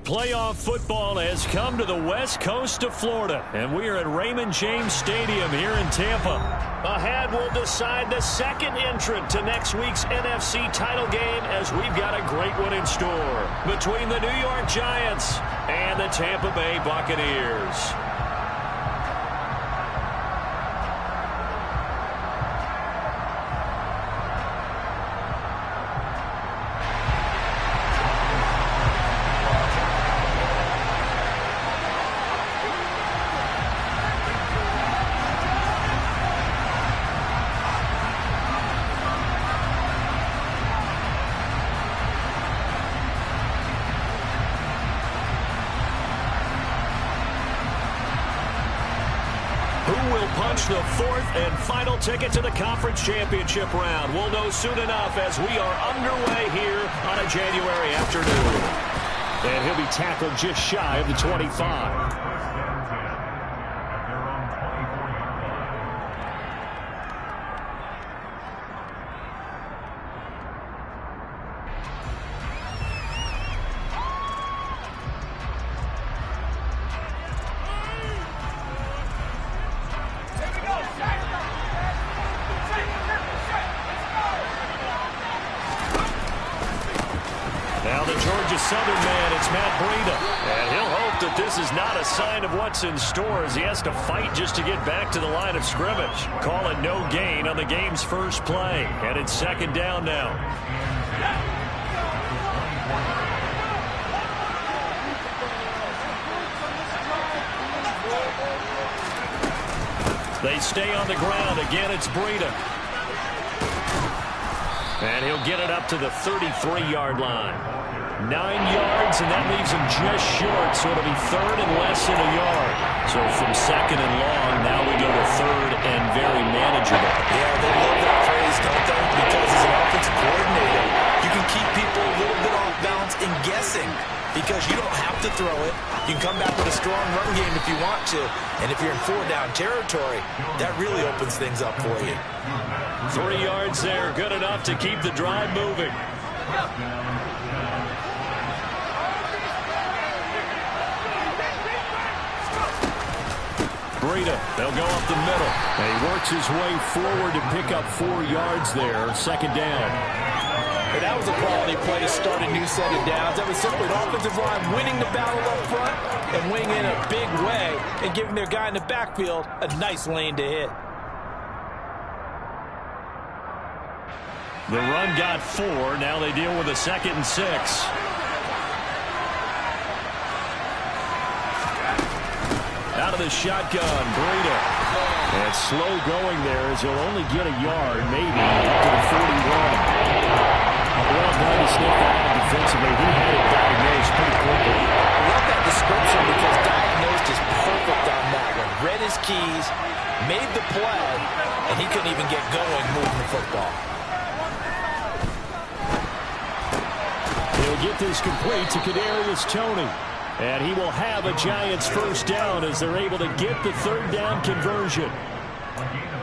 Playoff football has come to the west coast of Florida, and we are at Raymond James Stadium here in Tampa. Ahead, we'll decide the second entrant to next week's NFC title game, as we've got a great one in store between the New York Giants and the Tampa Bay Buccaneers. The fourth and final ticket to the conference championship round. We'll know soon enough as we are underway here on a January afternoon. And he'll be tackled just shy of the 25. Southern man, it's Matt Breida. And he'll hope that this is not a sign of what's in store as he has to fight just to get back to the line of scrimmage. Call it no gain on the game's first play. And it's second down now. They stay on the ground. Again, it's Breida. And he'll get it up to the 33-yard line. 9 yards, and that leaves him just short, so it'll be third and less than a yard. So from second and long, now we go to third and very manageable. Yeah, they love that phrase, don't they? Because as an offensive coordinator, you can keep people a little bit off balance and guessing because you don't have to throw it. You can come back with a strong run game if you want to. And if you're in four-down territory, that really opens things up for you. 3 yards there, good enough to keep the drive moving. Breida, they'll go up the middle. And he works his way forward to pick up 4 yards there, second down. And that was a quality play to start a new set of downs. That was simply an offensive line winning the battle up front and winning in a big way and giving their guy in the backfield a nice lane to hit. The run got 4. Now they deal with a 2nd and 6. Out of the shotgun, Breida. And slow going there as he'll only get a yard, maybe, up to the 41. Well done to sniff that out defensively. He had it diagnosed pretty quickly. I love that description because diagnosed is perfect on that one. Read his keys, made the play, and he couldn't even get going moving the football. He'll get this complete to Kadarius Toney. And he will have a Giants first down as they're able to get the third down conversion.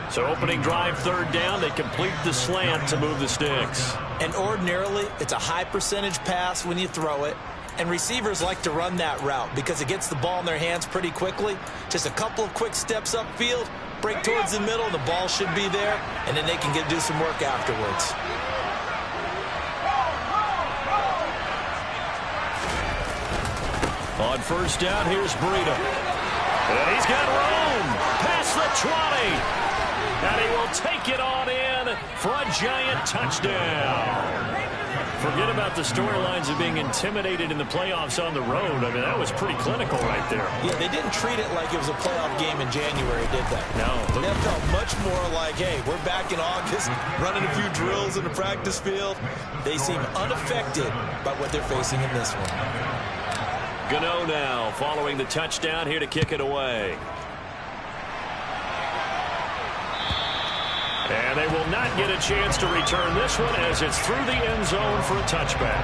So opening drive, third down, they complete the slant to move the sticks. And ordinarily, it's a high percentage pass when you throw it. And receivers like to run that route because it gets the ball in their hands pretty quickly. Just a couple of quick steps upfield, break towards the middle, the ball should be there, and then they can do some work afterwards. On first down, here's Breida. And he's got room past the 20. And he will take it on in for a Giant touchdown. Forget about the storylines of being intimidated in the playoffs on the road. I mean, that was pretty clinical right there. Yeah, they didn't treat it like it was a playoff game in January, did they? No. That felt much more like, hey, we're back in August, running a few drills in the practice field. They seem unaffected by what they're facing in this one. Gano now following the touchdown here to kick it away. And they will not get a chance to return this one as it's through the end zone for a touchback.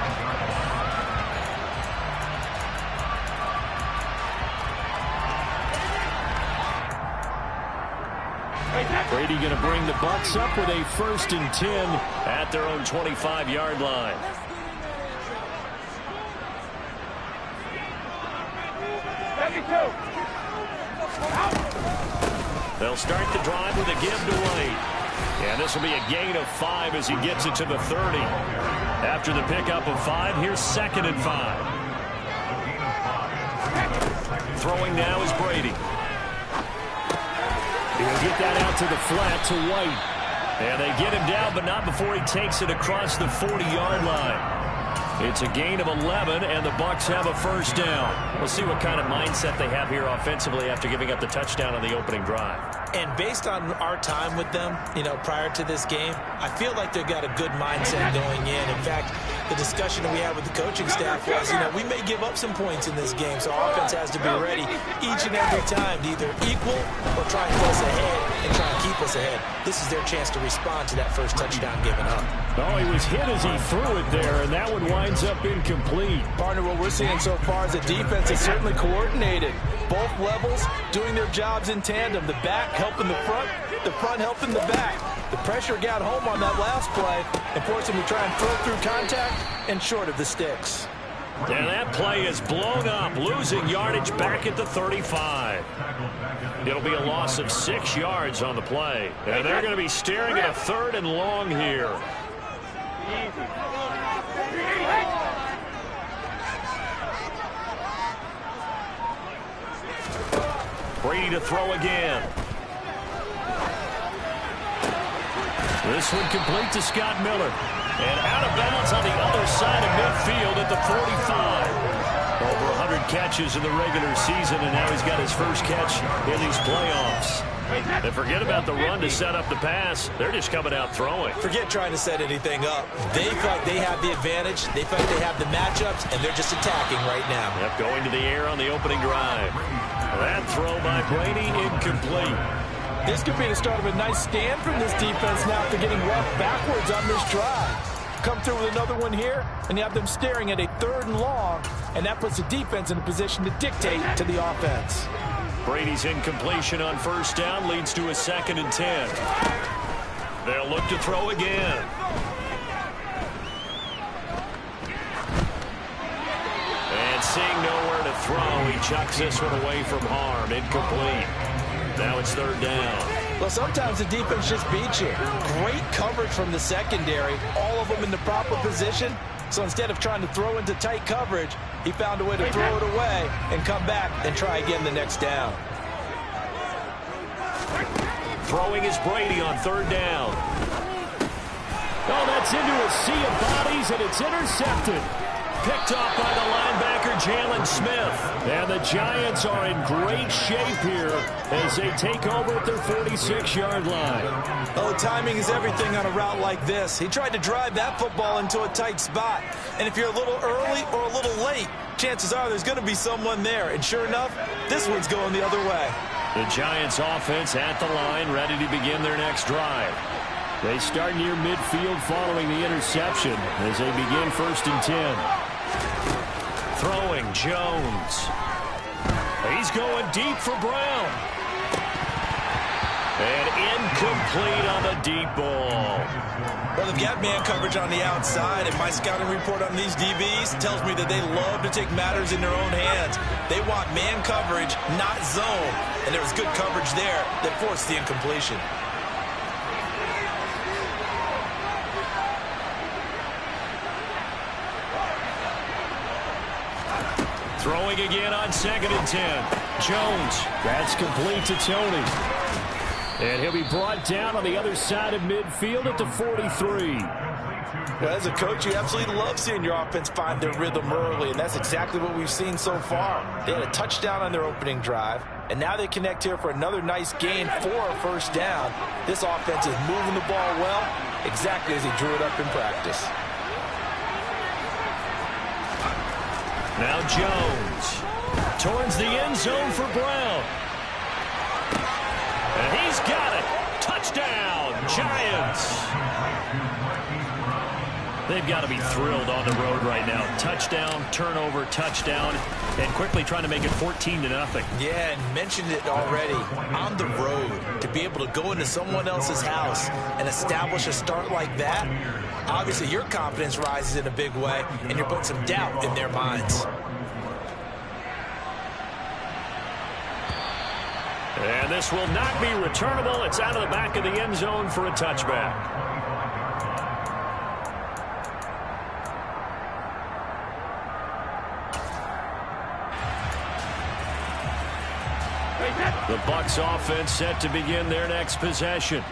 Brady going to bring the Bucs up with a 1st and 10 at their own 25-yard line. They'll start the drive with a give to White. And this will be a gain of 5 as he gets it to the 30. After the pickup of 5, here's 2nd and 5. Throwing now is Brady. He'll get that out to the flat to White. And they get him down, but not before he takes it across the 40-yard line. It's a gain of 11, and the Bucs have a first down. We'll see what kind of mindset they have here offensively after giving up the touchdown on the opening drive. And based on our time with them, prior to this game, I feel like they've got a good mindset going in. In fact, the discussion that we had with the coaching staff was, we may give up some points in this game, so our offense has to be ready each and every time to either equal or try and pull us ahead and try and keep us ahead. This is their chance to respond to that first touchdown given up. Oh, he was hit as he threw it there, and that one winds up incomplete. Partner, what we're seeing so far is the defense is certainly coordinated. Both levels doing their jobs in tandem. The back helping the front helping the back. The pressure got home on that last play and forced him to try and throw through contact and short of the sticks. And that play is blown up, losing yardage back at the 35. It'll be a loss of 6 yards on the play. And they're going to be staring at a 3rd and long here. Brady to throw again. This one complete to Scott Miller. And out of bounds on the other side of midfield at the 45. Over 100 catches in the regular season, and now he's got his first catch in these playoffs. And forget about the run to set up the pass. They're just coming out throwing. Forget trying to set anything up. They feel like they have the advantage. They feel like they have the matchups, and they're just attacking right now. Yep, going to the air on the opening drive. That throw by Brady incomplete. This could be the start of a nice stand from this defense now after getting roughed backwards on this drive. Come through with another one here, and you have them staring at a 3rd and long, and that puts the defense in a position to dictate to the offense. Brady's incompletion on first down leads to a 2nd and 10. They'll look to throw again. And seeing nowhere to throw, he chucks this one away from harm. Incomplete. Now it's 3rd down. Well, sometimes the defense just beats you. Great coverage from the secondary, all of them in the proper position. So instead of trying to throw into tight coverage, he found a way to throw it away and come back and try again the next down. Throwing is Brady on 3rd down. Oh, that's into a sea of bodies, and it's intercepted. Picked off by the linebacker, Jalen Smith. And the Giants are in great shape here as they take over at their 46-yard line. Oh, timing is everything on a route like this. He tried to drive that football into a tight spot. And if you're a little early or a little late, chances are there's going to be someone there. And sure enough, this one's going the other way. The Giants offense at the line, ready to begin their next drive. They start near midfield following the interception as they begin 1st and 10. Throwing, Jones. He's going deep for Brown. And incomplete on the deep ball. Well, they've got man coverage on the outside, and my scouting report on these DBs tells me that they love to take matters in their own hands. They want man coverage, not zone. And there was good coverage there that forced the incompletion. Throwing again on 2nd and 10. Jones. That's complete to Tony. And he'll be brought down on the other side of midfield at the 43. Well, as a coach, you absolutely love seeing your offense find their rhythm early, and that's exactly what we've seen so far. They had a touchdown on their opening drive, and now they connect here for another nice gain for a first down. This offense is moving the ball well, exactly as he drew it up in practice. Now Jones towards the end zone for Brown. And he's got it. Touchdown, Giants. They've got to be thrilled on the road right now. Touchdown, turnover, touchdown, and quickly trying to make it 14-0. Yeah, and mentioned it already. On the road, to be able to go into someone else's house and establish a start like that, obviously your confidence rises in a big way, and you're putting some doubt in their minds. And this will not be returnable. It's out of the back of the end zone for a touchback. The Bucs offense set to begin their next possession.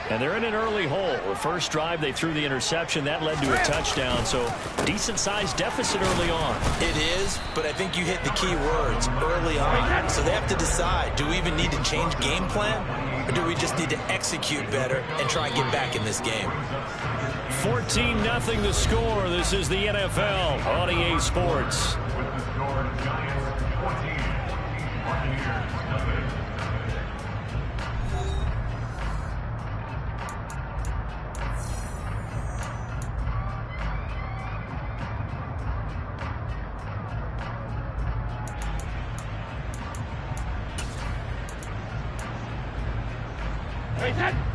And they're in an early hole. The first drive, they threw the interception. That led to a touchdown, so decent-sized deficit early on. It is, but I think you hit the key words, early on. So they have to decide, do we even need to change game plan, or do we just need to execute better and try and get back in this game? 14-0 the score. This is the NFL on EA Sports.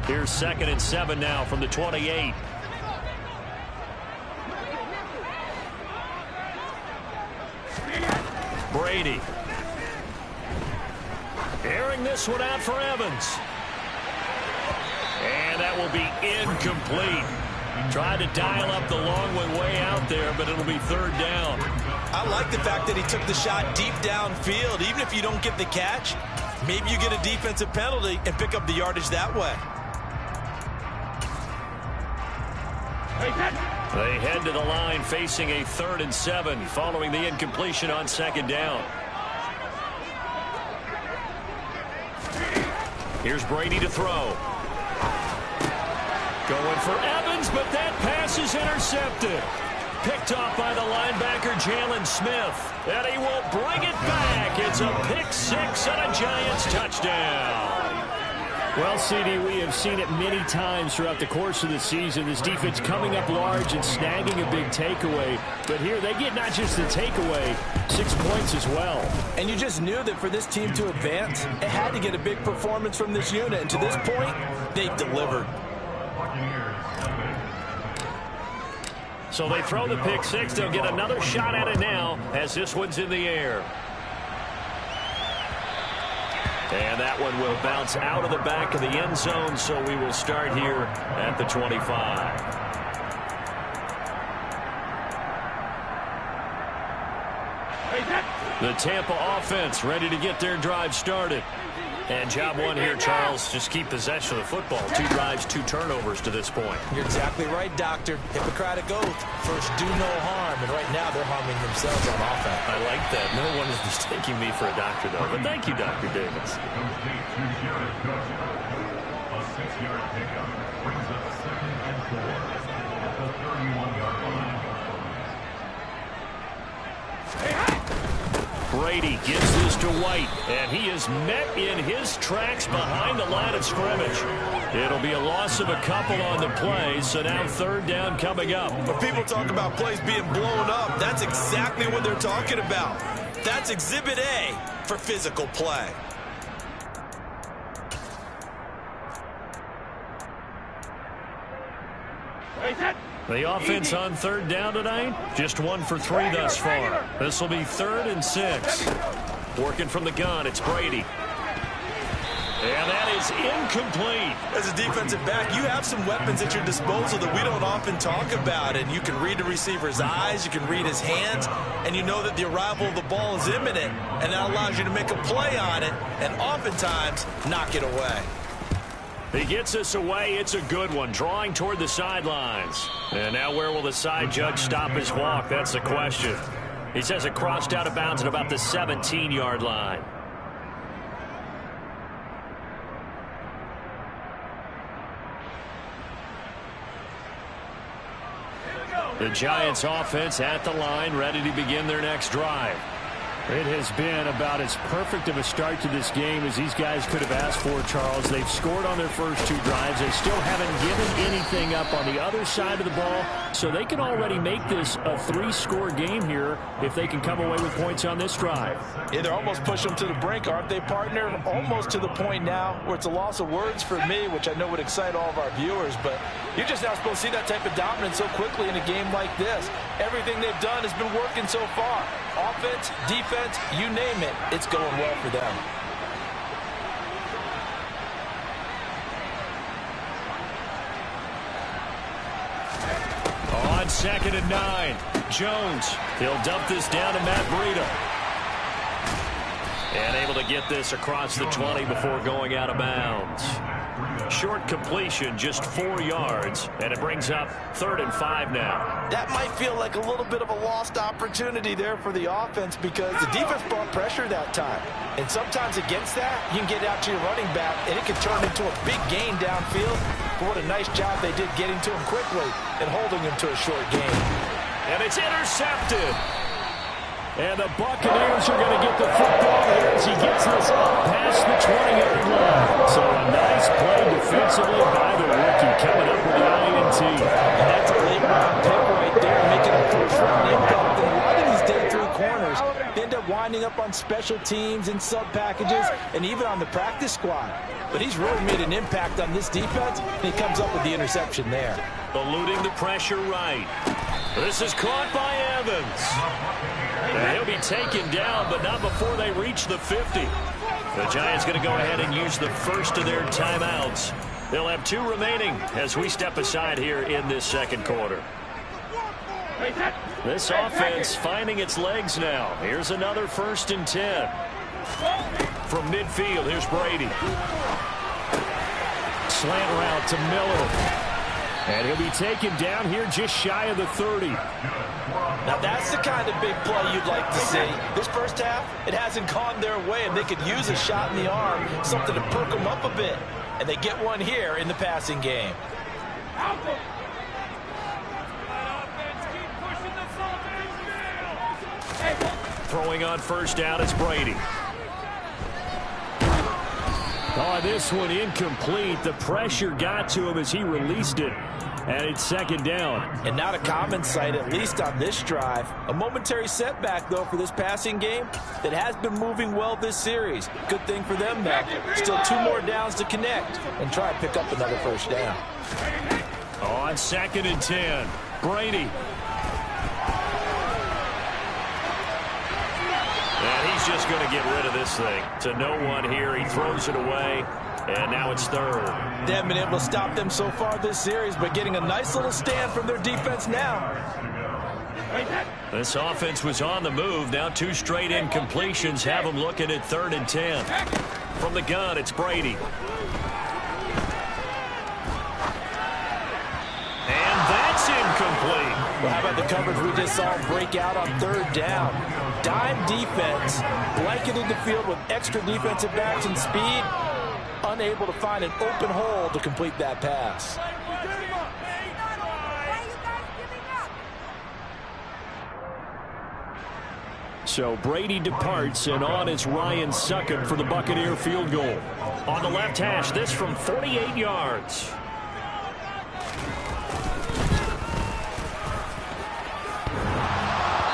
Here's 2nd and 7 now from the 28. Brady. Airing this one out for Evans. And that will be incomplete. Tried to dial up the long one way out there, but it'll be 3rd down. I like the fact that he took the shot deep downfield. Even if you don't get the catch, maybe you get a defensive penalty and pick up the yardage that way. They head to the line facing a 3rd and 7 following the incompletion on 2nd down. Here's Brady to throw. Going for Evans, but that pass is intercepted. Picked off by the linebacker, Jalen Smith. And he will bring it back. It's a pick 6 and a Giants touchdown. Well, CD, we have seen it many times throughout the course of the season. This defense coming up large and snagging a big takeaway. But here they get not just the takeaway, 6 points as well. And you just knew that for this team to advance, it had to get a big performance from this unit. And to this point, they've delivered. So they throw the pick 6. They'll get another shot at it now as this one's in the air. And that one will bounce out of the back of the end zone, so we will start here at the 25. The Tampa offense ready to get their drive started. And job one here, Charles, just keep possession of the football. 2 drives, 2 turnovers to this point. You're exactly right, Doctor. Hippocratic oath. First, do no harm. And right now, they're harming themselves on offense. I like that. No one is mistaking me for a doctor, though. But thank you, Dr. Davis. A 6-yard pickup brings up 2nd and 4 at the 31-yard line. Brady gives this to White, and he is met in his tracks behind the line of scrimmage. It'll be a loss of a couple on the play, so now 3rd down coming up. When people talk about plays being blown up, that's exactly what they're talking about. That's Exhibit A for physical play. The offense on 3rd down tonight, just 1 for 3 thus far. This will be 3rd and 6. Working from the gun, it's Brady. And that is incomplete. As a defensive back, you have some weapons at your disposal that we don't often talk about. And you can read the receiver's eyes, you can read his hands, and you know that the arrival of the ball is imminent. And that allows you to make a play on it and oftentimes knock it away. He gets us away. It's a good one. Drawing toward the sidelines. And now where will the side judge stop his walk? That's the question. He says it crossed out of bounds at about the 17-yard line. The Giants offense at the line, ready to begin their next drive. It has been about as perfect of a start to this game as these guys could have asked for, Charles. They've scored on their first 2 drives. They still haven't given anything up on the other side of the ball, so they can already make this a 3-score game here if they can come away with points on this drive. Yeah, they're almost pushing them to the brink, aren't they, partner? Almost to the point now where it's a loss of words for me, which I know would excite all of our viewers, but you're just not supposed to see that type of dominance so quickly in a game like this. Everything they've done has been working so far. Offense, defense, you name it, it's going well for them. On 2nd and 9, Jones. He'll dump this down to Matt Breida. And able to get this across the 20 before going out of bounds. Short completion, just 4 yards, and it brings up 3rd and 5 now. That might feel like a little bit of a lost opportunity there for the offense because the defense brought pressure that time. And sometimes against that, you can get out to your running back, and it can turn into a big gain downfield. But what a nice job they did getting to him quickly and holding him to a short gain. And it's intercepted. And the Buccaneers are going to get the football here as he gets this up past the 20-yard line. So a nice play defensively by the rookie coming up with the INT. And that's a late-round pick right there, making a first-round impact. And a lot of these day 3 corners end up winding up on special teams and sub-packages and even on the practice squad. But he's really made an impact on this defense, and he comes up with the interception there. Eluding the pressure right. This is caught by Evans. And he'll be taken down, but not before they reach the 50. The Giants going to go ahead and use the first of their timeouts. They'll have 2 remaining as we step aside here in this second quarter. This offense finding its legs now. Here's another 1st and 10. From midfield, here's Brady. Slant route to Miller. And he'll be taken down here just shy of the 30. Now that's the kind of big play you'd like to see. This first half, it hasn't gone their way, and they could use a shot in the arm, something to perk them up a bit. And they get one here in the passing game. Throwing on 1st down, it's Brady. Oh, this one incomplete. The pressure got to him as he released it. And it's 2nd down. And not a common sight, at least on this drive. A momentary setback, though, for this passing game that has been moving well this series. Good thing for them, though. Still 2 more downs to connect and try and pick up another 1st down. On 2nd and 10, Brady. And he's just going to get rid of this thing. To no one here. He throws it away. And now it's 3rd. They haven't been able to stop them so far this series, but getting a nice little stand from their defense now. This offense was on the move. Now 2 straight incompletions have them looking at 3rd and 10. From the gun, it's Brady. And that's incomplete. Well, how about the coverage we just saw him break out on 3rd down? Dime defense, blanketed the field with extra defensive backs and speed. Unable to find an open hole to complete that pass. So Brady departs, and on is Ryan Succop for the Buccaneer field goal. On the left hash, this from 48 yards.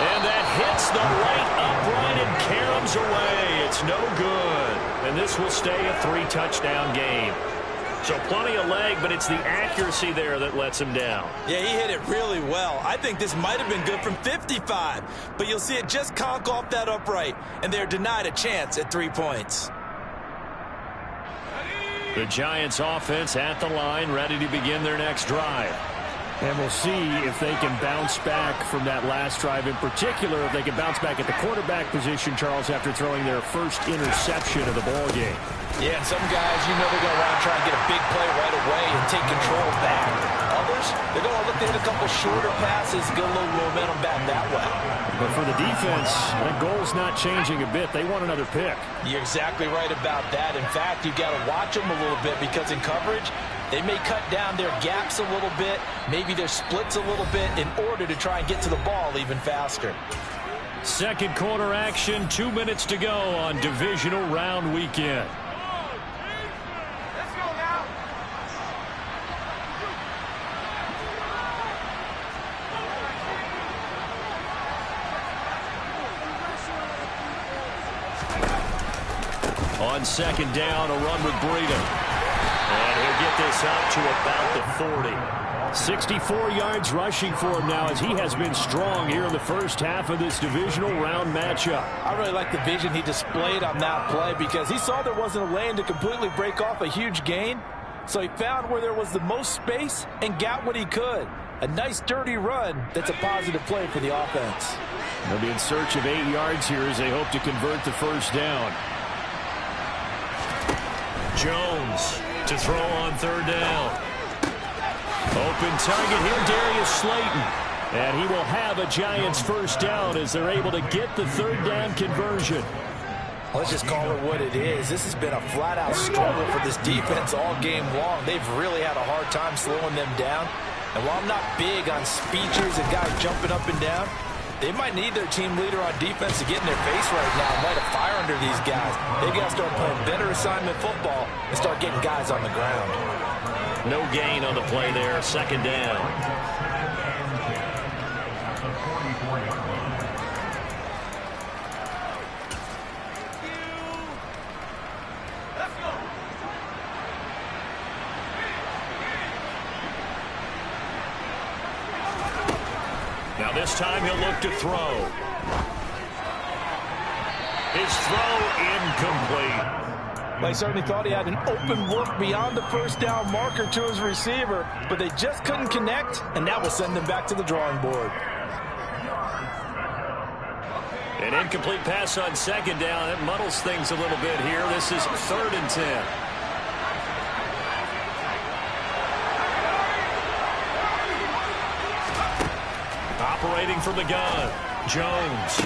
And that hits the right upright and caroms away. It's no good. And this will stay a 3-touchdown game. So plenty of leg, but it's the accuracy there that lets him down. Yeah, he hit it really well. I think this might have been good from 55. But you'll see it just conk off that upright. And they're denied a chance at 3 points. The Giants offense at the line, ready to begin their next drive. And we'll see if they can bounce back from that last drive. In particular, if they can bounce back at the quarterback position, Charles, after throwing their first interception of the ball game. Yeah, and some guys, you know they're going to want to try and get a big play right away and take control back. Others, they're going to look to hit a couple shorter passes, get a little momentum back that way. But for the defense, that goal's not changing a bit. They want another pick. You're exactly right about that. In fact, you've got to watch them a little bit because in coverage, they may cut down their gaps a little bit, maybe their splits a little bit in order to try and get to the ball even faster. Second quarter action, 2 minutes to go on divisional round weekend. On 2nd down, a run with Breida. And he'll get this up to about the 40. 64 yards rushing for him now as he has been strong here in the first half of this divisional round matchup. I really like the vision he displayed on that play because he saw there wasn't a lane to completely break off a huge gain. So he found where there was the most space and got what he could. A nice dirty run that's a positive play for the offense. They'll be in search of 8 yards here as they hope to convert the first down. Jones to throw on third down. Open target here, Darius Slayton. And he will have a Giants first down as they're able to get the third down conversion. Let's just call it what it is. This has been a flat-out struggle for this defense all game long. They've really had a hard time slowing them down. And while I'm not big on speeches and guys jumping up and down, they might need their team leader on defense to get in their face right now and light a fire under these guys. They've got to start playing better assignment football and start getting guys on the ground. No gain on the play there. Second down. Now this time he'll look to throw. His throw incomplete. They certainly thought he had an open look beyond the first down marker to his receiver, but they just couldn't connect, and that will send them back to the drawing board. An incomplete pass on second down. It muddles things a little bit here. This is 3rd and 10. Operating from the gun, Jones.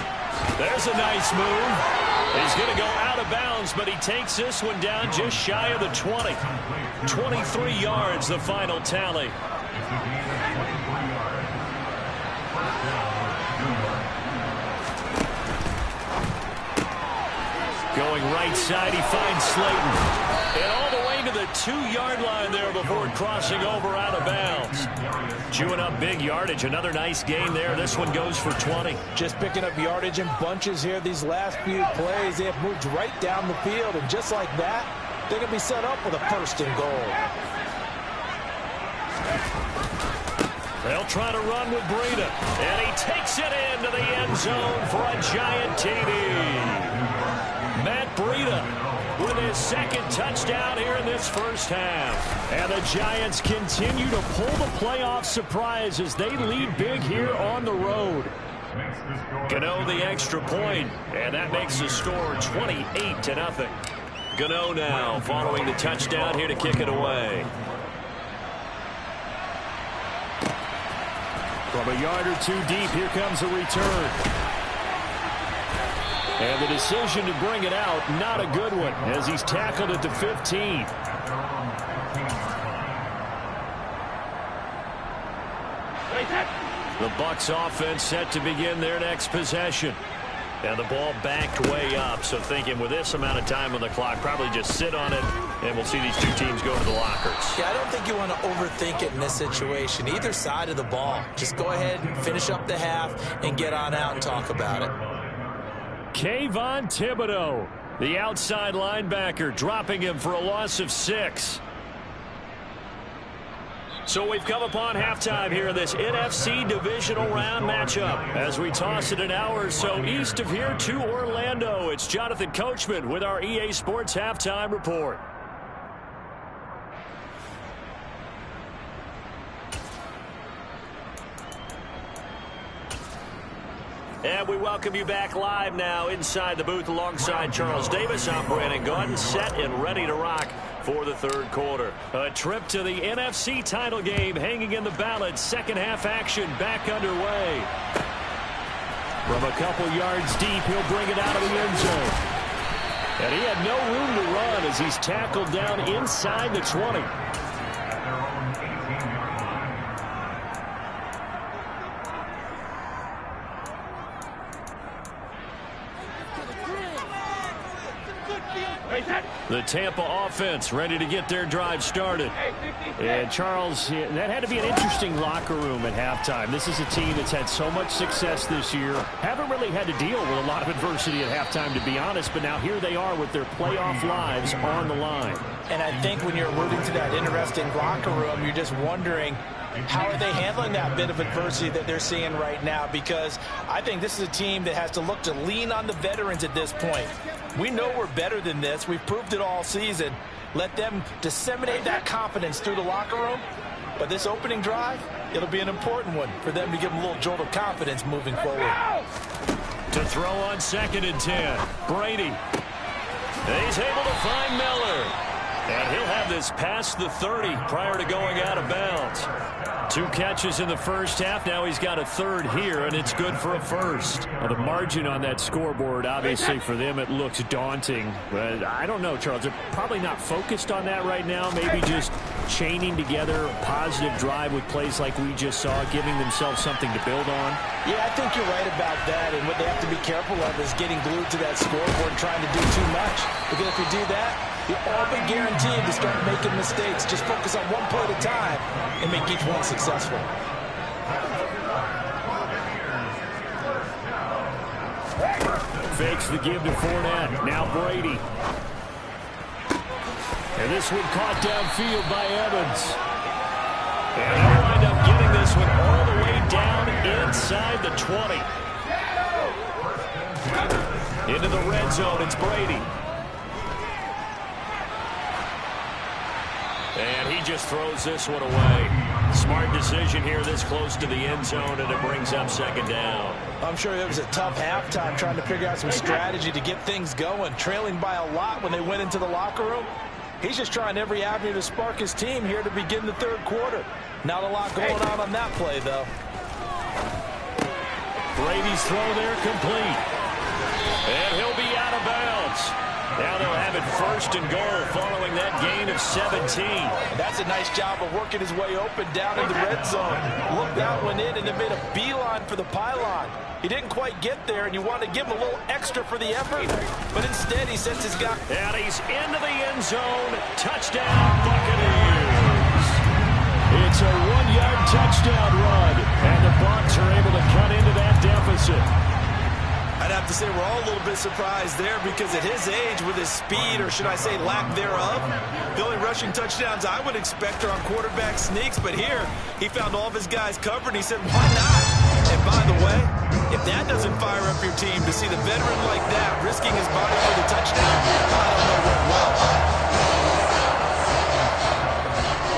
There's a nice move. He's going to go out of bounds, but he takes this one down just shy of the 20. 23 yards, the final tally. Going right side, he finds Slayton. And all the way to the 2-yard line there before crossing over out of bounds. Chewing up big yardage. Another nice gain there. This one goes for 20. Just picking up yardage in bunches here these last few plays. They have moved right down the field, and just like that, they're going to be set up with a 1st and goal. They'll try to run with Breida. And he takes it into the end zone for a Giant TD. Matt Breida with his 2nd touchdown here in this first half. And the Giants continue to pull the playoff surprise as they lead big here on the road. Gano the extra point, and that makes the score 28-0. Gano now following the touchdown here to kick it away. From a yard or two deep, here comes a return. And the decision to bring it out, not a good one, as he's tackled at the 15. The Bucs offense set to begin their next possession. And the ball backed way up, so thinking with this amount of time on the clock, probably just sit on it, and we'll see these two teams go to the lockers. Yeah, I don't think you want to overthink it in this situation. Either side of the ball. Just go ahead and finish up the half and get on out and talk about it. Kayvon Thibodeau, the outside linebacker, dropping him for a loss of 6. So we've come upon halftime here in this NFC divisional round matchup. As we toss it an hour or so east of here to Orlando, it's Jonathan Coachman with our EA Sports Halftime Report. And we welcome you back live now inside the booth alongside Charles Davis. I'm Brandon Gaudin, set and ready to rock for the 3rd quarter. A trip to the NFC title game hanging in the balance. Second half action back underway. From a couple yards deep, he'll bring it out of the end zone. And he had no room to run as he's tackled down inside the 20. The Tampa offense ready to get their drive started. And Charles, that had to be an interesting locker room at halftime. This is a team that's had so much success this year. Haven't really had to deal with a lot of adversity at halftime, to be honest, but now here they are with their playoff lives on the line. And I think when you're alluding to that interesting locker room, you're just wondering, how are they handling that bit of adversity that they're seeing right now? Because I think this is a team that has to look to lean on the veterans at this point. We know we're better than this. We've proved it all season. Let them disseminate that confidence through the locker room But this opening drive, it'll be an important one for them to give them a little jolt of confidence moving forward. To throw on 2nd and 10. Brady. He's able to find Miller. And he'll have this past the 30 prior to going out of bounds. 2 catches in the first half. Now he's got a 3rd here, and it's good for a 1st. Well, the margin on that scoreboard, obviously for them, it looks daunting. But I don't know, Charles. They're probably not focused on that right now. Maybe just chaining together a positive drive with plays like we just saw, giving themselves something to build on. Yeah, I think you're right about that. And what they have to be careful of is getting glued to that scoreboard and trying to do too much. Because if you do that, you're all but guaranteed to start making mistakes. Just focus on one play at a time and make each one successful. Fakes the give to Fournette. Now Brady. And this one caught downfield by Evans. And they'll wind up getting this one all the way down inside the 20. Into the red zone, it's Brady. And he just throws this one away. Smart decision here this close to the end zone, and it brings up 2nd down. I'm sure it was a tough halftime trying to figure out some strategy to get things going, trailing by a lot when they went into the locker room. He's just trying every avenue to spark his team here to begin the 3rd quarter. Not a lot going on that play, though. Brady's throw there complete. And he'll be out of bounds. Now they'll have it 1st and goal following that gain of 17. That's a nice job of working his way open down in the red zone. Looked that one in and then made a beeline for the pylon. He didn't quite get there, and you want to give him a little extra for the effort. But instead, he sets his guy. And he's into the end zone. Touchdown, Buccaneers. It's a 1-yard touchdown run, and the Bucs are able to cut into that deficit. I'd have to say we're all a little bit surprised there because at his age, with his speed, or should I say lack thereof, the only rushing touchdowns I would expect are on quarterback sneaks. But here, he found all of his guys covered, and he said, why not? And by the way, if that doesn't fire up your team to see the veteran like that risking his body for the touchdown, I don't know what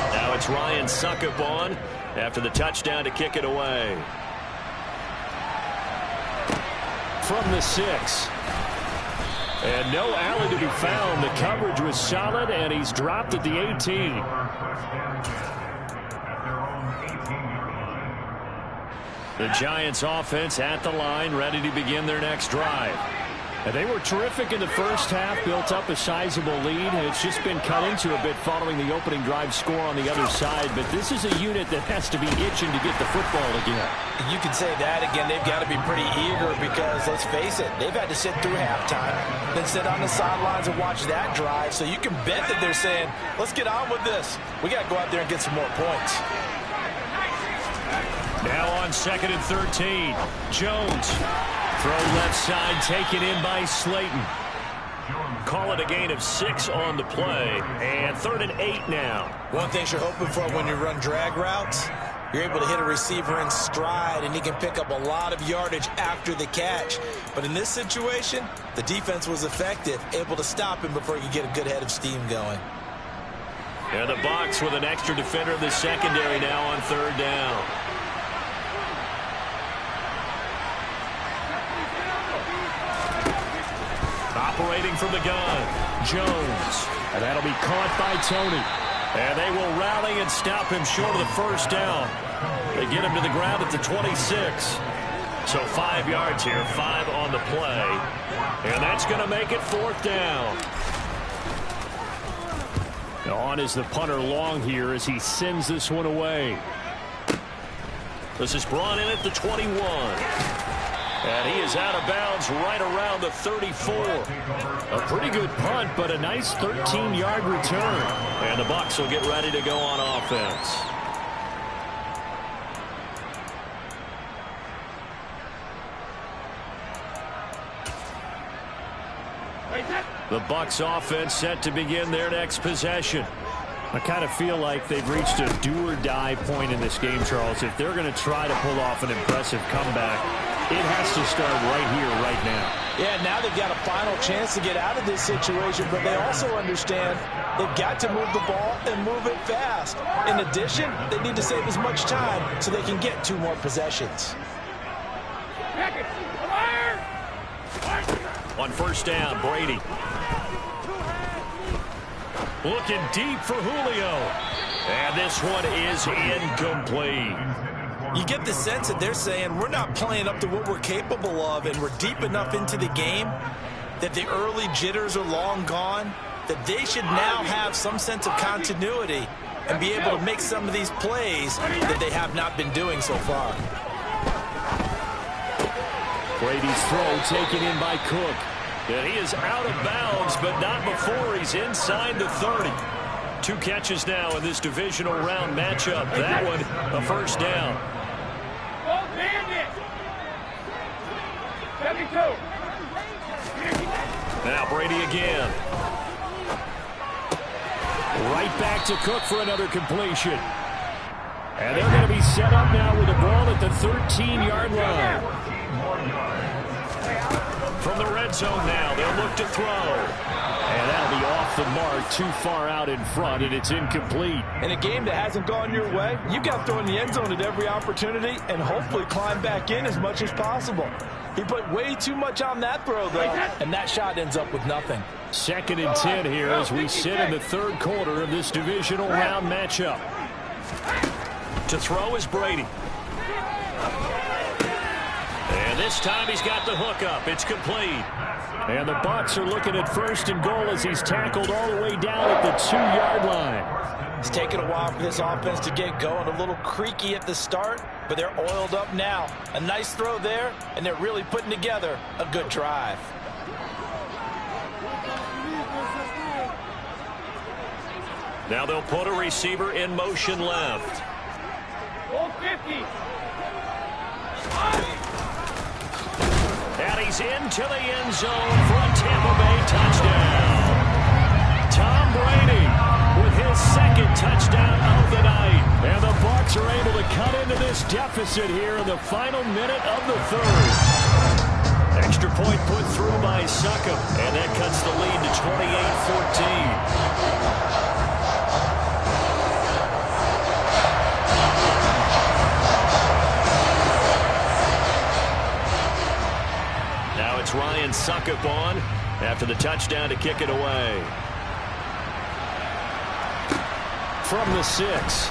will. Now it's Ryan Suckup on after the touchdown to kick it away. From the 6. And no alley to be found. The coverage was solid, and he's dropped at the 18. The Giants offense at the line, ready to begin their next drive. And they were terrific in the first half, built up a sizable lead, and it's just been cut into a bit following the opening drive score on the other side. But this is a unit that has to be itching to get the football again. You can say that again. They've got to be pretty eager because, let's face it, they've had to sit through halftime, then sit on the sidelines and watch that drive. So you can bet that they're saying, let's get on with this. We got to go out there and get some more points. Now on 2nd and 13, Jones. Throw left side, taken in by Slayton. Call it a gain of 6 on the play. And 3rd and 8 now. One thing you're hoping for when you run drag routes, you're able to hit a receiver in stride, and he can pick up a lot of yardage after the catch. But in this situation, the defense was effective, able to stop him before he could get a good head of steam going. And the Bucs with an extra defender in the secondary now on 3rd down. Operating from the gun, Jones. And that'll be caught by Tony. And they will rally and stop him short of the 1st down. They get him to the ground at the 26. So 5 yards here, 5 on the play. And that's going to make it 4th down. On is the punter Long here as he sends this one away. This is brought in at the 21. And he is out of bounds right around the 34. A pretty good punt, but a nice 13-yard return. And the Bucs will get ready to go on offense. The Bucs offense set to begin their next possession. I kind of feel like they've reached a do-or-die point in this game, Charles. If they're going to try to pull off an impressive comeback, It has to start right here, right now. Yeah, now they've got a final chance to get out of this situation, but they also understand they've got to move the ball and move it fast. In addition, they need to save as much time so they can get 2 more possessions. On first down, Brady. Looking deep for Julio. And this one is incomplete. You get the sense that they're saying we're not playing up to what we're capable of, and we're deep enough into the game that the early jitters are long gone, that they should now have some sense of continuity and be able to make some of these plays that they have not been doing so far. Brady's throw taken in by Cook. And he is out of bounds, but not before he's inside the 30. 2 catches now in this divisional round matchup. That one, a first down. Now Brady again. Right back to Cook for another completion. And they're going to be set up now with the ball at the 13-yard line. From the red zone now, they'll look to throw. And that'll be off the mark, too far out in front, and it's incomplete. In a game that hasn't gone your way, you've got to throw in the end zone at every opportunity and hopefully climb back in as much as possible. He put way too much on that throw, though, and that shot ends up with nothing. 2nd and 10 here as we sit in the 3rd quarter of this divisional round matchup. To throw is Brady. And this time he's got the hook up. It's complete. And the Bucs are looking at 1st and goal as he's tackled all the way down at the 2-yard line. It's taken a while for this offense to get going. A little creaky at the start, but they're oiled up now. A nice throw there, and they're really putting together a good drive. Now they'll put a receiver in motion left. 50. And he's into the end zone for a Tampa Bay touchdown. Tom Brady with his 2nd touchdown of the night. And the Bucs are able to cut into this deficit here in the final minute of the 3rd. Extra point put through by Succop, and that cuts the lead to 28-14. It's Ryan Succop on after the touchdown to kick it away. From the 6.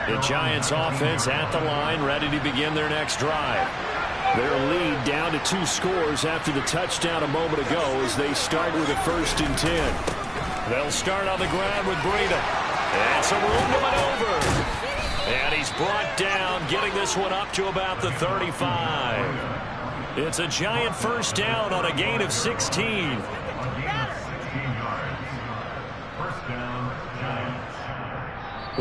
The Giants offense at the line, ready to begin their next drive. Their lead down to 2 scores after the touchdown a moment ago as they start with a 1st and 10. They'll start on the ground with Breida. And some room to maneuver. And he's brought down, getting this one up to about the 35. It's a Giant first down on a gain of 16.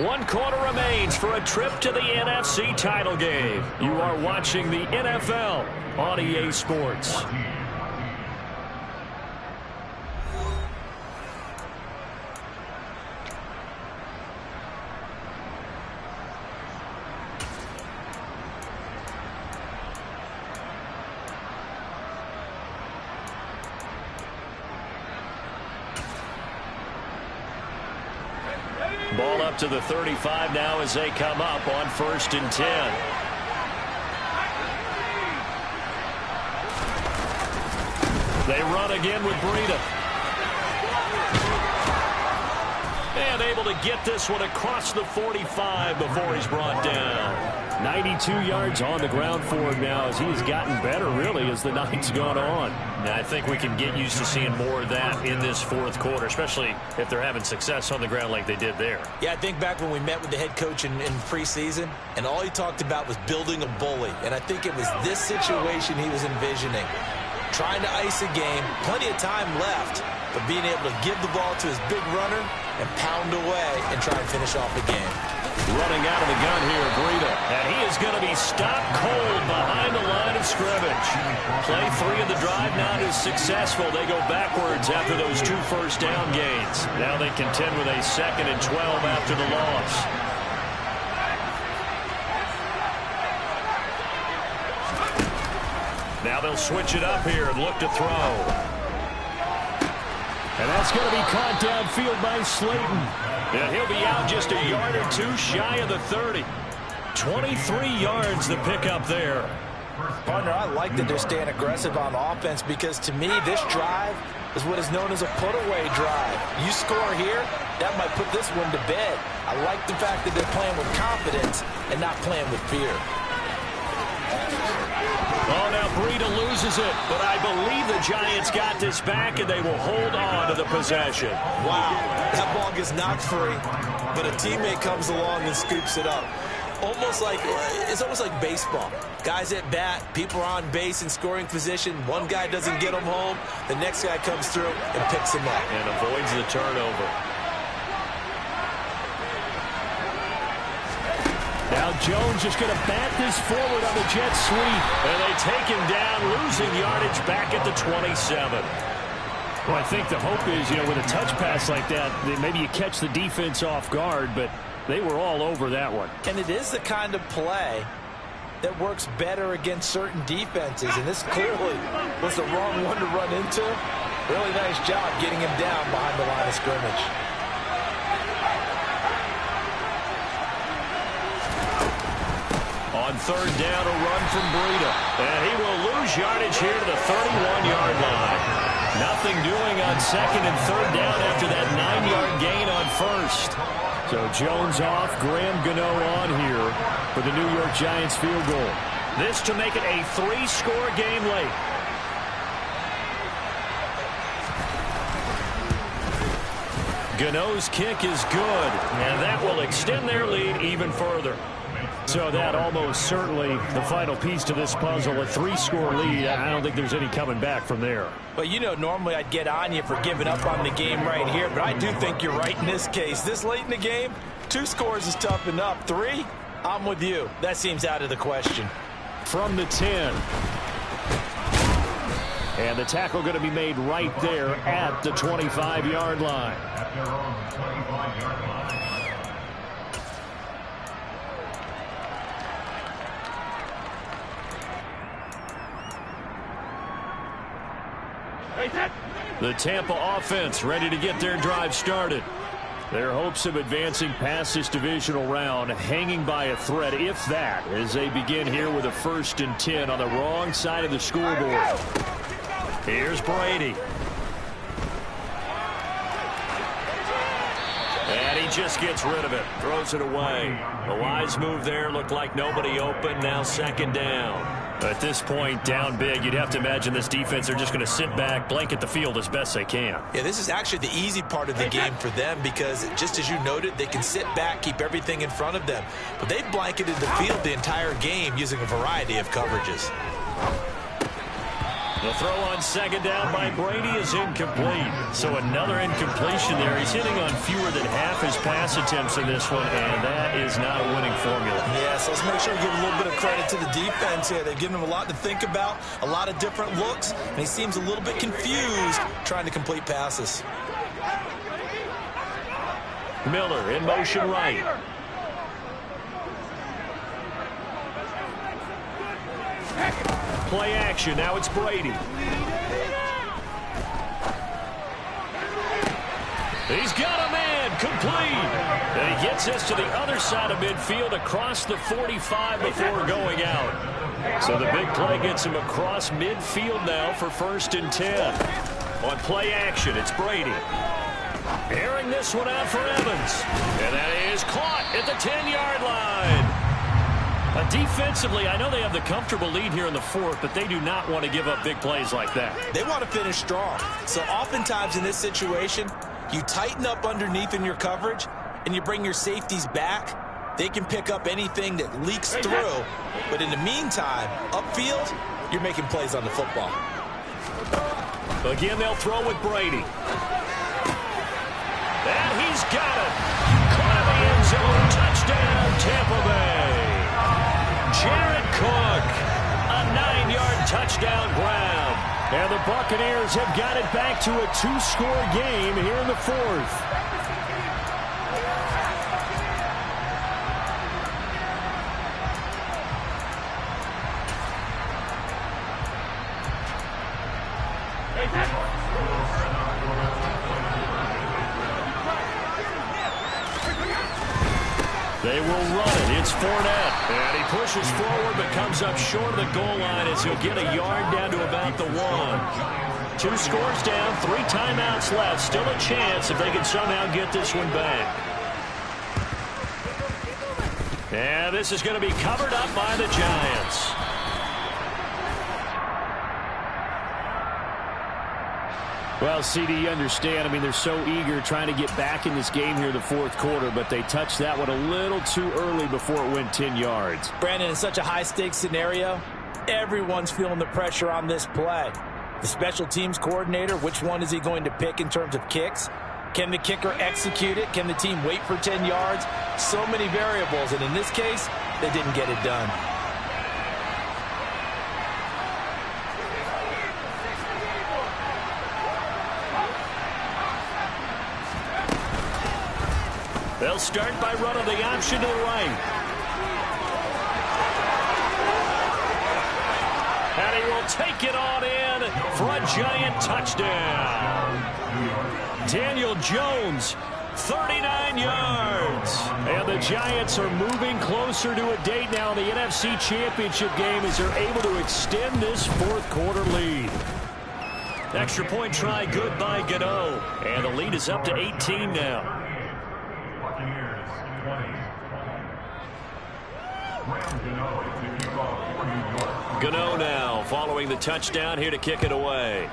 One quarter remains for a trip to the NFC title game. You are watching the NFL on EA Sports. Ball up to the 35 now as they come up on 1st and 10. They run again with Breida. And able to get this one across the 45 before he's brought down. 92 yards on the ground for him now as he has gotten better, really, as the night's gone on. Now, I think we can get used to seeing more of that in this 4th quarter, especially if they're having success on the ground like they did there. Yeah, I think back when we met with the head coach in preseason, and all he talked about was building a bully. And I think it was this situation he was envisioning. Trying to ice a game, plenty of time left, but being able to give the ball to his big runner and pound away and try and finish off the game. Running out of the gun here, Breida. And he is going to be stopped cold behind the line of scrimmage. Play 3 of the drive not as successful. They go backwards after those 2 first-down gains. Now they contend with a 2nd and 12 after the loss. Now they'll switch it up here and look to throw. And that's going to be caught downfield by Slayton. And he'll be out just a yard or 2 shy of the 30. 23 yards the pickup there. Partner, I like that they're staying aggressive on offense because to me this drive is what is known as a put-away drive. You score here, that might put this one to bed. I like the fact that they're playing with confidence and not playing with fear. Oh, now Breida loses it, but I believe the Giants got this back, and they will hold on to the possession. Wow, that ball gets knocked free, but a teammate comes along and scoops it up. It's almost like baseball. Guys at bat, people are on base in scoring position. One guy doesn't get them home. The next guy comes through and picks them up. And avoids the turnover. Now Jones just going to bat this forward on the jet sweep. And they take him down, losing yardage back at the 27. Well, I think the hope is, with a touch pass like that, maybe you catch the defense off guard, but they were all over that one. And it is the kind of play that works better against certain defenses, and this clearly was the wrong one to run into. Really nice job getting him down behind the line of scrimmage. On 3rd down, a run from Breida. And he will lose yardage here to the 31-yard line. Nothing doing on 2nd and 3rd down after that 9-yard gain on 1st. So Jones off, Graham Gano on here for the New York Giants field goal. This to make it a 3-score game late. Gano's kick is good, and that will extend their lead even further. So that almost certainly the final piece to this puzzle, a 3-score lead. I don't think there's any coming back from there. But normally I'd get on you for giving up on the game right here, but I do think you're right in this case. This late in the game, 2 scores is tough enough. 3, I'm with you. That seems out of the question. From the 10. And the tackle going to be made right there at the 25-yard line. At their own 25-yard line. The Tampa offense ready to get their drive started. Their hopes of advancing past this divisional round hanging by a thread, if that, as they begin here with a 1st and 10 on the wrong side of the scoreboard. Here's Brady. And he just gets rid of it. Throws it away. A wise move there. Looked like nobody open. Now 2nd down. At this point, down big, you'd have to imagine this defense are just going to sit back, blanket the field as best they can. Yeah, this is actually the easy part of the game for them because, just as you noted, they can sit back, keep everything in front of them. But they've blanketed the field the entire game using a variety of coverages. The throw on 2nd down by Brady is incomplete. So another incompletion there. He's hitting on fewer than half his pass attempts in this one, and that is not a winning formula. Yeah, so let's make sure we give a little bit of credit to the defense here. They've given him a lot to think about, a lot of different looks, and he seems a little bit confused trying to complete passes. Miller in motion right. Play action. Now it's Brady. He's got a man. Complete. And he gets this to the other side of midfield across the 45 before going out. So the big play gets him across midfield now for 1st and 10. On play action, it's Brady. Airing this one out for Evans. And that is caught at the 10-yard line. Defensively, I know they have the comfortable lead here in the 4th, but they do not want to give up big plays like that. They want to finish strong. So oftentimes in this situation, you tighten up underneath in your coverage, and you bring your safeties back. They can pick up anything that leaks through. But in the meantime, upfield, you're making plays on the football. Again, they'll throw with Brady. And he's got it. Caught in the end zone. Touchdown. Tampa Bay. Jared Cook, a 9-yard touchdown grab. And the Buccaneers have got it back to a 2-score game here in the fourth. They will run it. It's Fournette. And he pushes forward but comes up short of the goal line as he'll get a yard down to about the 1. 2 scores down, 3 timeouts left. Still a chance if they can somehow get this one back. And this is going to be covered up by the Giants. Well, CD, you understand. I mean, they're so eager trying to get back in this game here in the fourth quarter, but they touched that one a little too early before it went 10 yards. Brandon, in such a high-stakes scenario, everyone's feeling the pressure on this play. The special teams coordinator, which one is he going to pick in terms of kicks? Can the kicker execute it? Can the team wait for 10 yards? So many variables, and in this case, they didn't get it done. They'll start by running the option to the right. And he will take it on in for a Giant touchdown. Daniel Jones, 39 yards. And the Giants are moving closer to a date now in the NFC Championship game as they're able to extend this fourth quarter lead. Extra point try good by Gano. And the lead is up to 18 now. Gano now following the touchdown here to kick it away.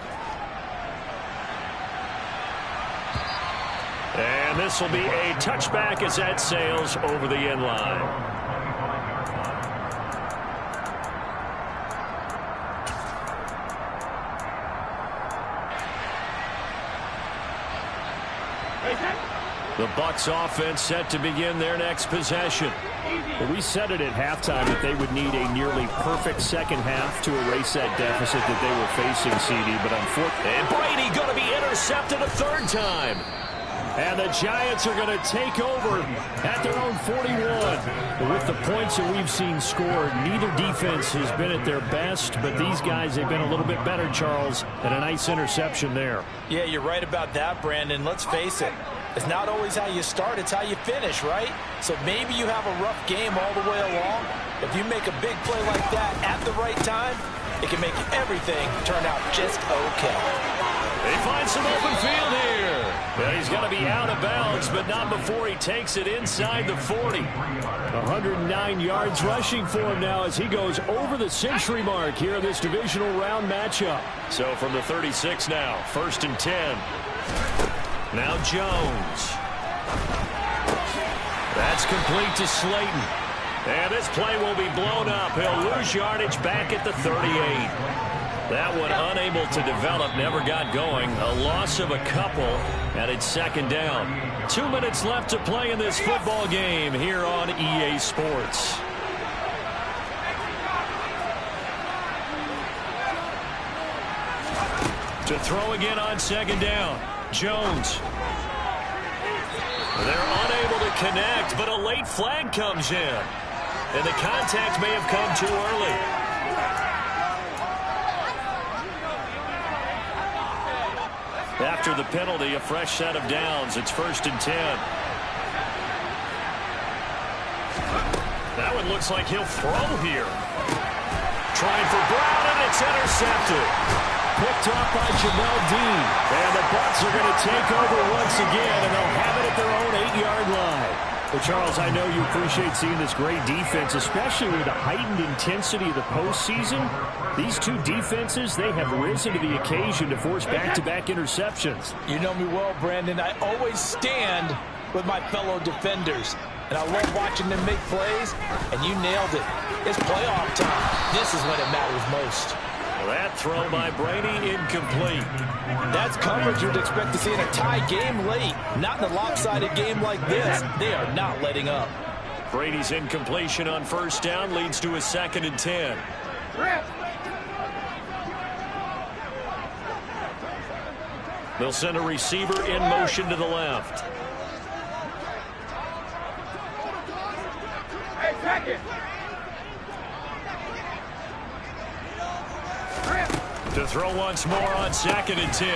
And this will be a touchback as that sails over the end line. The Bucs offense set to begin their next possession. Well, we said it at halftime that they would need a nearly perfect second half to erase that deficit that they were facing, CD, but unfortunately... And Brady going to be intercepted a third time. And the Giants are going to take over at their own 41. With the points that we've seen scored, neither defense has been at their best, but these guys have been a little bit better, Charles, and a nice interception there. Yeah, you're right about that, Brandon. Let's face it. It's not always how you start, it's how you finish, right? So maybe you have a rough game all the way along. If you make a big play like that at the right time, it can make everything turn out just okay. They find some open field here. Well, he's going to be out of bounds, but not before he takes it inside the 40. 109 yards rushing for him now as he goes over the century mark here in this divisional round matchup. So from the 36 now, 1st and 10. Now Jones. That's complete to Slayton. And this play will be blown up. He'll lose yardage back at the 38. That one unable to develop, never got going. A loss of a couple, and it's second down. 2 minutes left to play in this football game here on EA Sports. To throw again on second down. Jones. They're unable to connect, but a late flag comes in. And the contact may have come too early. After the penalty, a fresh set of downs. It's 1st and 10. That one looks like he'll throw here. Trying for Brown, and it's intercepted. Picked off by Jamel Dean. And the Bucs are going to take over once again, and they'll have it at their own 8-yard line. Well, Charles, I know you appreciate seeing this great defense, especially with the heightened intensity of the postseason. These two defenses, they have risen to the occasion to force back-to-back interceptions. You know me well, Brandon. I always stand with my fellow defenders. And I love watching them make plays, and you nailed it. It's playoff time. This is when it matters most. That throw by Brady incomplete. That's coverage you'd expect to see in a tie game late. Not in a lopsided game like this. They are not letting up. Brady's incompletion on first down leads to a 2nd and 10. They'll send a receiver in motion to the left. To throw once more on 2nd and 10.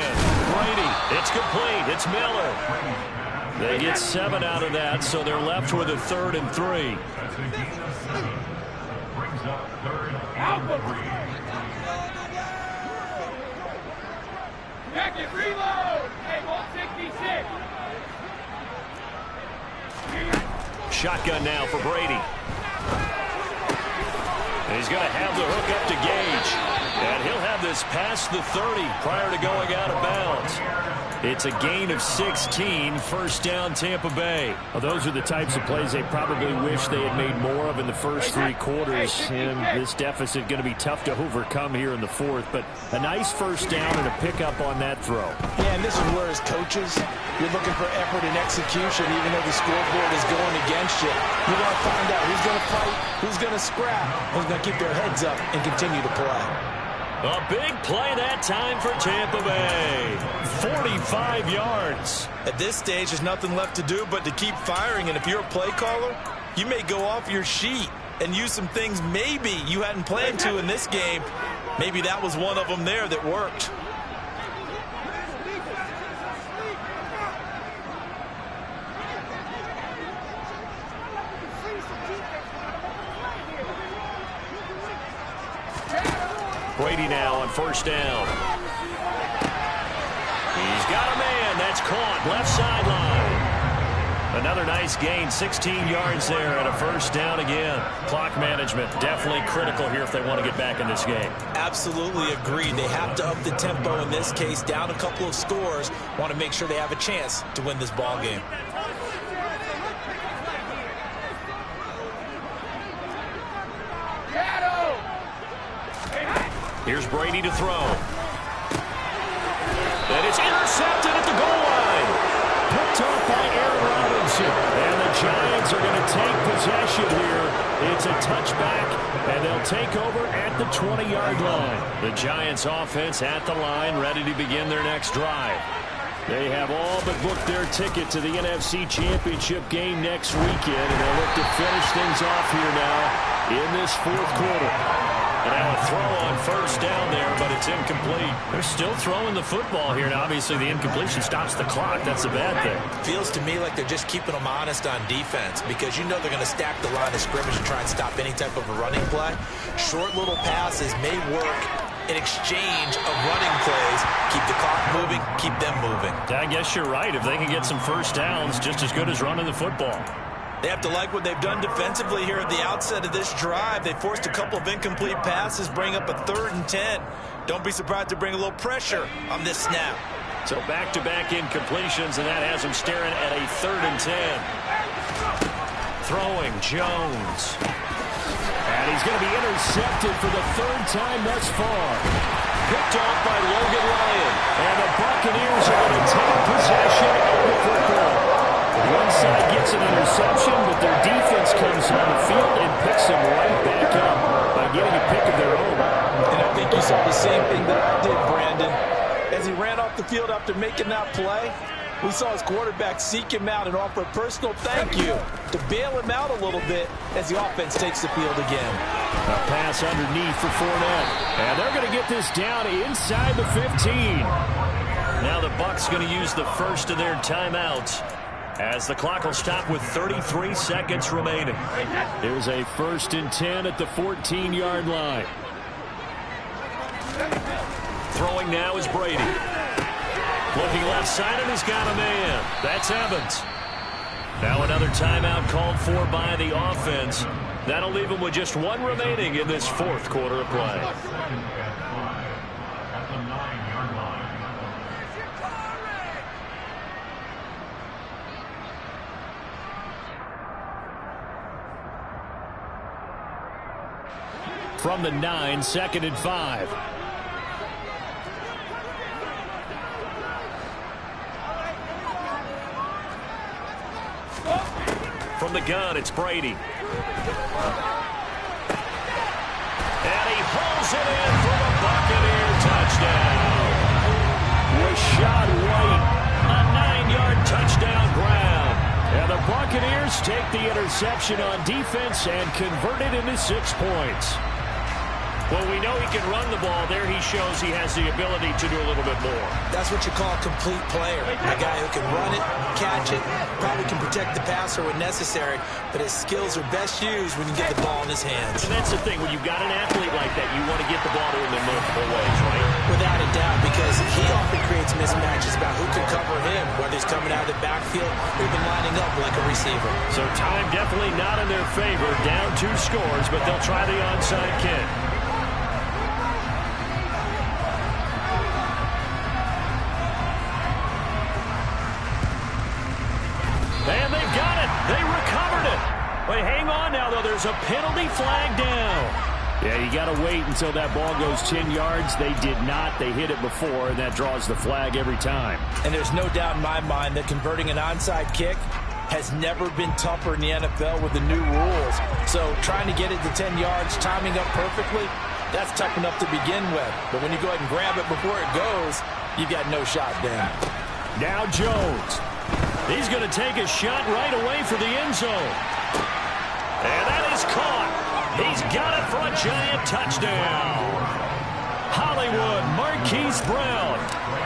Brady, it's complete. It's Miller. They get 7 out of that, so they're left with a 3rd and 3. That's a gain of 7. Brings up 3rd and 3. Jacket, reload! Hey, 166! Shotgun now for Brady. And he's going to have the hook up to Gage. And he'll have this past the 30 prior to going out of bounds. It's a gain of 16, first down Tampa Bay. Well, those are the types of plays they probably wish they had made more of in the first 3 quarters. And this deficit going to be tough to overcome here in the 4th. But a nice first down and a pickup on that throw. Yeah, and this is where as coaches, you're looking for effort and execution even though the scoreboard is going against you. You want to find out who's going to fight, who's going to scrap, who's going to keep their heads up and continue to play. A big play that time for Tampa Bay. 45 yards. At this stage, there's nothing left to do but to keep firing. And if you're a play caller, you may go off your sheet and use some things maybe you hadn't planned to in this game. Maybe that was one of them there that worked. Brady now on first down. He's got a man. That's caught. Left sideline. Another nice gain. 16 yards there and a first down again. Clock management definitely critical here if they want to get back in this game. Absolutely agreed. They have to up the tempo in this case. Down a couple of scores. Want to make sure they have a chance to win this ball game. Here's Brady to throw. And it's intercepted at the goal line. Picked off by Aaron Robinson. And the Giants are going to take possession here. It's a touchback, and they'll take over at the 20-yard line. The Giants offense at the line, ready to begin their next drive. They have all but booked their ticket to the NFC Championship game next weekend, and they'll look to finish things off here now in this 4th quarter. And now a throw on first down there, but it's incomplete. They're still throwing the football here, and obviously the incompletion stops the clock. That's a bad thing. Feels to me like they're just keeping them honest on defense because you know they're going to stack the line of scrimmage and try and stop any type of a running play. Short little passes may work in exchange of running plays. Keep the clock moving, keep them moving. I guess you're right. If they can get some first downs, just as good as running the football. They have to like what they've done defensively here at the outset of this drive. They forced a couple of incomplete passes, bring up a 3rd and 10. Don't be surprised to bring a little pressure on this snap. So back-to-back incompletions, and that has them staring at a 3rd and 10. Throwing Jones. And he's going to be intercepted for the 3rd time thus far. Picked off by Logan Ryan. And the Buccaneers are going to take possession of the football. One side gets an interception, but their defense comes on the field and picks them right back up by getting a pick of their own. And I think you saw the same thing that I did, Brandon. As he ran off the field after making that play, we saw his quarterback seek him out and offer a personal thank you to bail him out a little bit as the offense takes the field again. A pass underneath for Fournette. And they're going to get this down inside the 15. Now the Bucs going to use the first of their timeouts, as the clock will stop with 33 seconds remaining. There's a 1st and 10 at the 14-yard line. Throwing now is Brady. Looking left side, and he's got a man. That's Evans. Now another timeout called for by the offense. That'll leave him with just 1 remaining in this 4th quarter of play. At the 9-yard line. From the 9, 2nd and 5. From the gun, it's Brady. And he pulls it in for the Buccaneer touchdown. Rashad White, a 9-yard touchdown grab. And the Buccaneers take the interception on defense and convert it into 6 points. Well, we know he can run the ball. There he shows he has the ability to do a little bit more. That's what you call a complete player. A guy who can run it, catch it, probably can protect the passer when necessary, but his skills are best used when you get the ball in his hands. And that's the thing. When you've got an athlete like that, you want to get the ball to him in multiple ways, right? Without a doubt, because he often creates mismatches about who can cover him, whether he's coming out of the backfield or even lining up like a receiver. So time definitely not in their favor. Down 2 scores, but they'll try the onside kick. And they've got it. They recovered it. But hang on now, though. There's a penalty flag down. Yeah, you got to wait until that ball goes 10 yards. They did not. They hit it before, and that draws the flag every time. And there's no doubt in my mind that converting an onside kick has never been tougher in the NFL with the new rules. So trying to get it to 10 yards, timing up perfectly, that's tough enough to begin with. But when you go ahead and grab it before it goes, you've got no shot then. Now Jones. He's going to take a shot right away for the end zone. And that is caught. He's got it for a giant touchdown. Hollywood Marquise Brown,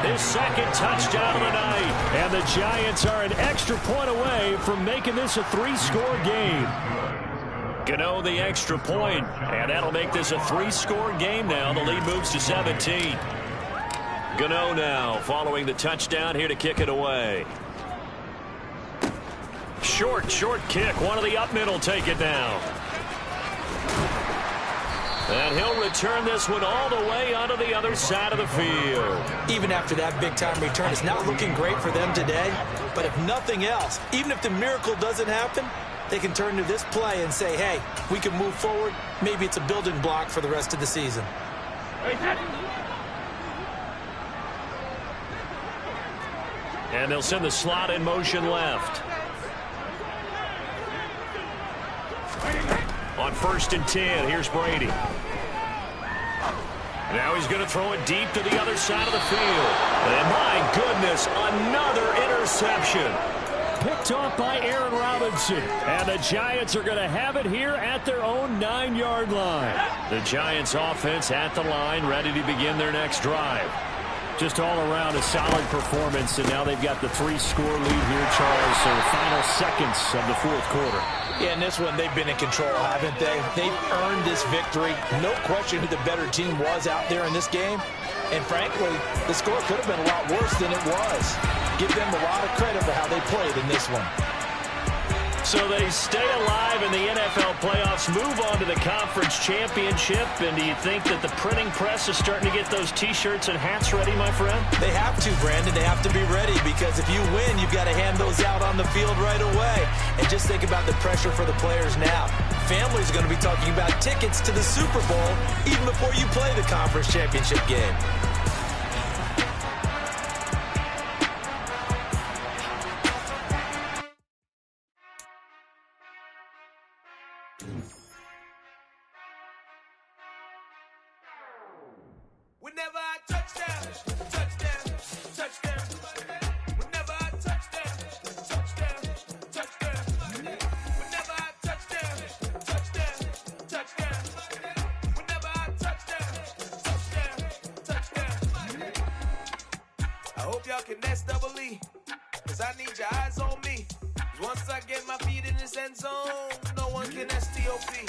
his 2nd touchdown of the night. And the Giants are an extra point away from making this a 3-score game. Gano the extra point, and that'll make this a 3-score game now. The lead moves to 17. Gano now following the touchdown here to kick it away. Short kick. One of the up mid will take it down. And he'll return this one all the way onto the other side of the field. Even after that big-time return, it's not looking great for them today. But if nothing else, even if the miracle doesn't happen, they can turn to this play and say, hey, we can move forward. Maybe it's a building block for the rest of the season. And they'll send the slot in motion left. On 1st and 10, here's Brady. Now he's going to throw it deep to the other side of the field. And my goodness, another interception. Picked off by Aaron Robinson. And the Giants are going to have it here at their own 9-yard line. The Giants offense at the line, ready to begin their next drive. Just all around a solid performance, and now they've got the 3-score lead here, Charles. So the final seconds of the 4th quarter. Yeah, in this one, they've been in control, haven't they? They've earned this victory. No question who the better team was out there in this game. And frankly, the score could have been a lot worse than it was. Give them a lot of credit for how they played in this one. So they stay alive in the NFL playoffs, move on to the conference championship. And do you think that the printing press is starting to get those T-shirts and hats ready, my friend? They have to, Brandon. They have to be ready, because if you win, you've got to hand those out on the field right away. And just think about the pressure for the players now. Families are going to be talking about tickets to the Super Bowl even before you play the conference championship game. Whenever I touchdown, touchdown, touchdown. Whenever I touchdown, touchdown, touchdown. Whenever I touchdown, touchdown, touchdown. Whenever I touchdown, touchdown, touchdown. I hope y'all can nest double E, 'cause I need your eyes on me. 'Cause once I get my feet in this end zone, no one can STOP.